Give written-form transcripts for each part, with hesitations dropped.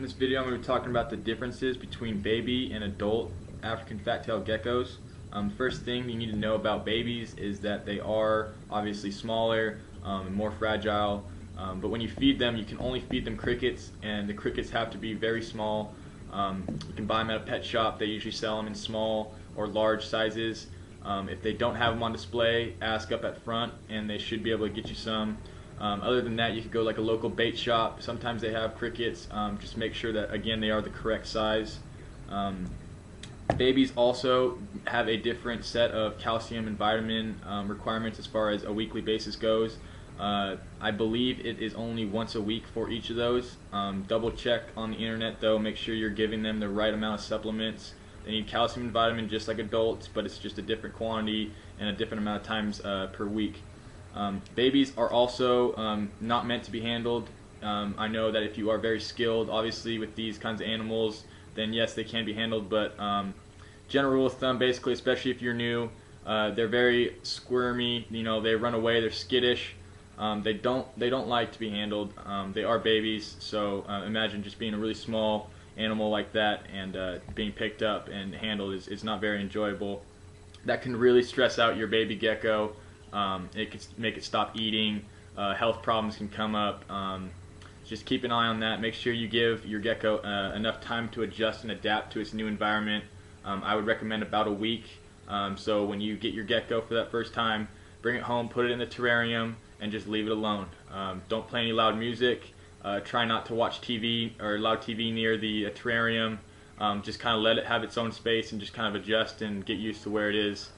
In this video I'm going to be talking about the differences between baby and adult African fat-tailed geckos. First thing you need to know about babies is that they are obviously smaller and more fragile, but when you feed them, you can only feed them crickets, and the crickets have to be very small. You can buy them at a pet shop. They usually sell them in small or large sizes. If they don't have them on display, ask up at front and they should be able to get you some. Other than that, you could go like a local bait shop. Sometimes they have crickets. Just make sure that, again, they are the correct size. Babies also have a different set of calcium and vitamin requirements as far as a weekly basis goes. I believe it is only once a week for each of those. Double check on the internet though, make sure you're giving them the right amount of supplements. They need calcium and vitamin just like adults, but it's just a different quantity and a different amount of times per week. Babies are also not meant to be handled. I know that if you are very skilled, obviously, with these kinds of animals, then yes, they can be handled, but general rule of thumb, basically, especially if you're new, they're very squirmy, they run away, they're skittish. They don't like to be handled. They are babies, so imagine just being a really small animal like that and being picked up and handled is not very enjoyable. That can really stress out your baby gecko. It could make it stop eating. Health problems can come up. Just keep an eye on that. Make sure you give your gecko enough time to adjust and adapt to its new environment. I would recommend about a week. So when you get your gecko for that first time, bring it home, put it in the terrarium, and just leave it alone. Don't play any loud music. Try not to watch TV or loud TV near the terrarium. Just kind of let it have its own space and just kind of adjust and get used to where it is.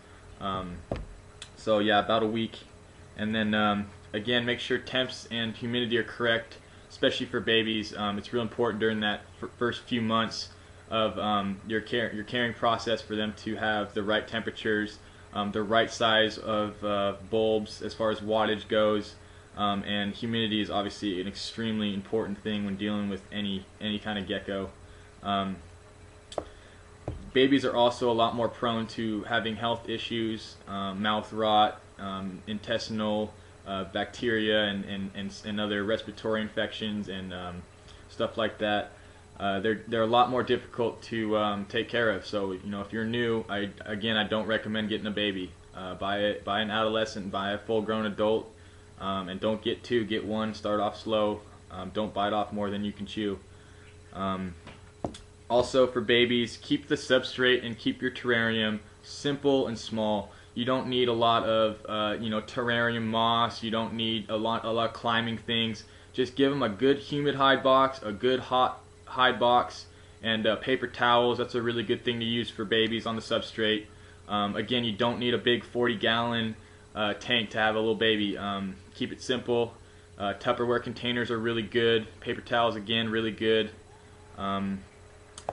So yeah, about a week. And then again, make sure temps and humidity are correct, especially for babies. It's real important during that first few months of your caring process for them to have the right temperatures, the right size of bulbs as far as wattage goes, and humidity is obviously an extremely important thing when dealing with any kind of gecko. Babies are also a lot more prone to having health issues, mouth rot, intestinal bacteria, and other respiratory infections and stuff like that. They're a lot more difficult to take care of. So if you're new, I don't recommend getting a baby. Buy an adolescent, buy a full-grown adult, and don't get two. Get one. Start off slow. Don't bite off more than you can chew. Also, for babies, keep the substrate and keep your terrarium simple and small. You don't need a lot of terrarium moss. You don't need a lot of climbing things. Just give them a good humid hide box, a good hot hide box, and paper towels. That's a really good thing to use for babies on the substrate. Again, you don't need a big 40-gallon tank to have a little baby. Keep it simple. Tupperware containers are really good. Paper towels, again, really good.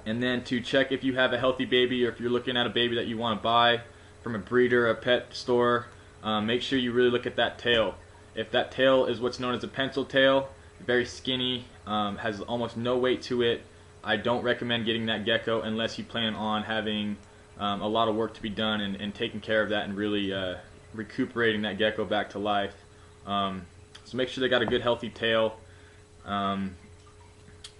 And then to check if you have a healthy baby, or if you're looking at a baby that you want to buy from a breeder or a pet store, make sure you really look at that tail. If that tail is what's known as a pencil tail, very skinny, has almost no weight to it, I don't recommend getting that gecko unless you plan on having a lot of work to be done and taking care of that and really recuperating that gecko back to life. So make sure they got a good healthy tail.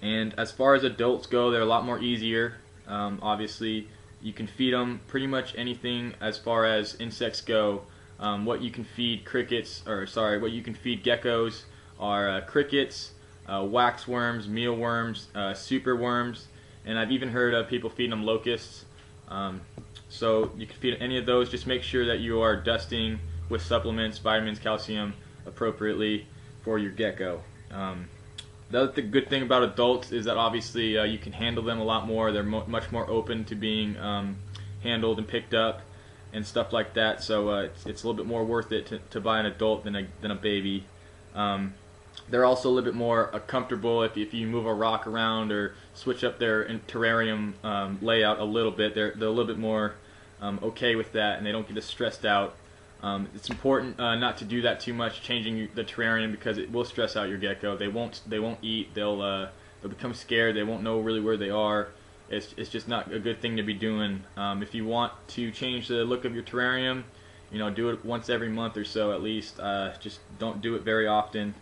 And as far as adults go, they're a lot more easier. Obviously, you can feed them pretty much anything as far as insects go. What you can feed what you can feed geckos are crickets, waxworms, mealworms, superworms, and I've even heard of people feeding them locusts. So you can feed any of those. Just make sure that you are dusting with supplements, vitamins, calcium appropriately for your gecko. The other good thing about adults is that obviously you can handle them a lot more. They're much more open to being handled and picked up and stuff like that. So it's a little bit more worth it to buy an adult than a baby. They're also a little bit more comfortable if you move a rock around or switch up their terrarium layout a little bit. They're a little bit more okay with that, and they don't get as stressed out. It's important not to do that too much, changing the terrarium, because it will stress out your gecko. They won't eat. They'll become scared. They won't know really where they are. It's just not a good thing to be doing. If you want to change the look of your terrarium, do it once every month or so at least. Just don't do it very often.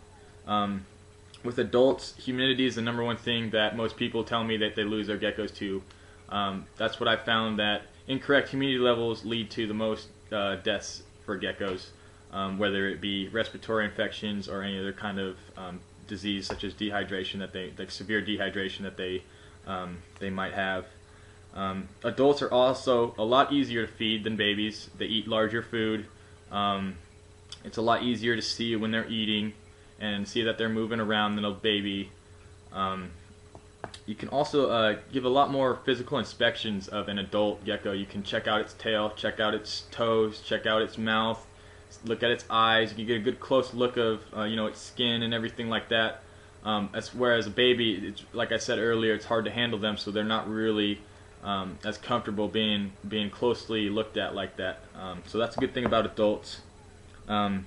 with adults, humidity is the number one thing that most people tell me that they lose their geckos to. That's what I found, that incorrect humidity levels lead to the most deaths for geckos, whether it be respiratory infections or any other kind of disease such as dehydration, like severe dehydration that they might have. Adults are also a lot easier to feed than babies. They eat larger food. It's a lot easier to see when they're eating and see that they're moving around than a baby. You can also give a lot more physical inspections of an adult gecko. You can check out its tail, check out its toes, check out its mouth, look at its eyes. You can get a good close look of its skin and everything like that. Whereas a baby, it's, like I said earlier, it's hard to handle them, so they're not really as comfortable being closely looked at like that. So that's a good thing about adults. You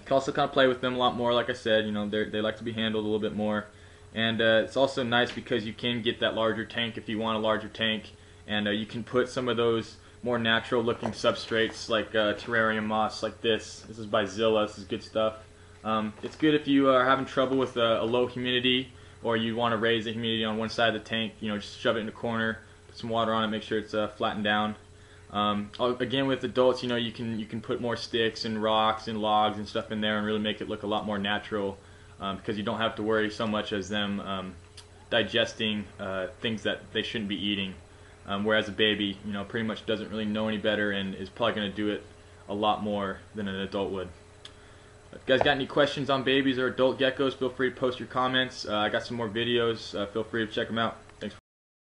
can also kind of play with them a lot more. Like I said, they like to be handled a little bit more. And it's also nice because you can get that larger tank if you want a larger tank, and you can put some of those more natural looking substrates like terrarium moss like this. This is by Zilla. This is good stuff. It's good if you are having trouble with a low humidity, or you want to raise the humidity on one side of the tank. Just shove it in the corner, put some water on it, make sure it's flattened down. Again, with adults, you can put more sticks and rocks and logs and stuff in there and really make it look a lot more natural, because you don't have to worry so much as them digesting things that they shouldn't be eating. Whereas a baby, pretty much doesn't really know any better and is probably going to do it a lot more than an adult would. If you guys got any questions on babies or adult geckos, feel free to post your comments. I got some more videos. Feel free to check them out.